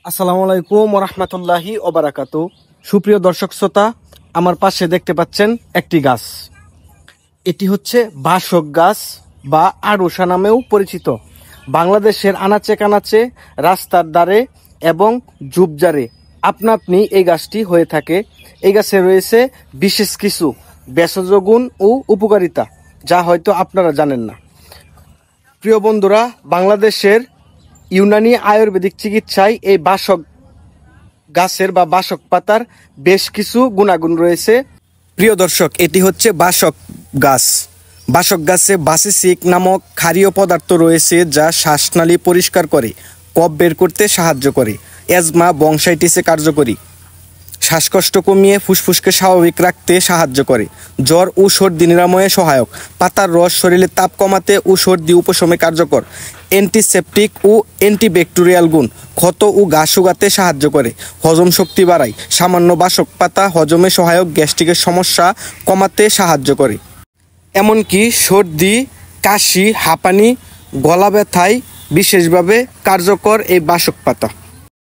আসসালামু আলাইকুম রহমতুল্লাহি ওবারাকাতু। সুপ্রিয় দর্শক শ্রোতা, আমার পাশে দেখতে পাচ্ছেন একটি গাছ। এটি হচ্ছে বাসক গাছ বা আড়ুসা নামেও পরিচিত। বাংলাদেশের আনাচে কানাচে, রাস্তার ধারে এবং ঝোপঝাড়ে আপনা আপনি এই গাছটি হয়ে থাকে। এই গাছে রয়েছে বিশেষ কিছু ভেষজ গুণ ও উপকারিতা, যা হয়তো আপনারা জানেন না। প্রিয় বন্ধুরা, বাংলাদেশের ইউনানি আয়ুর্বেদিক চিকিৎসায় এই বাসক গাছের বা বাসক পাতার বেশ কিছু গুণাগুণ রয়েছে। প্রিয় দর্শক, এটি হচ্ছে বাসক গাছ। বাসক গাছে বাসিসিক নামক ক্ষারীয় পদার্থ রয়েছে, যা শ্বাসনালী পরিষ্কার করে, কফ বের করতে সাহায্য করে, অ্যাজমা বংশাইটিসে কার্যকরী, শ্বাসকষ্ট কমিয়ে ফুসফুসকে স্বাভাবিক রাখতে সাহায্য করে, জ্বর ও সর্দি নিরাময়ে সহায়ক, পাতার রস শরীরের তাপ কমাতে ও সর্দি উপশমে কার্যকর, অ্যান্টিসেপটিক ও অ্যান্টিব্যাকটেরিয়াল গুণ, ক্ষত ও ঘা শুকাতে সাহায্য করে, হজম শক্তি বাড়ায়, সামান্য বাসক পাতা হজমে সহায়ক, গ্যাস্ট্রিকের সমস্যা কমাতে সাহায্য করে, এমনকি সর্দি, কাশি, হাঁপানি, গলা ব্যথায় বিশেষভাবে কার্যকর এই বাসক পাতা।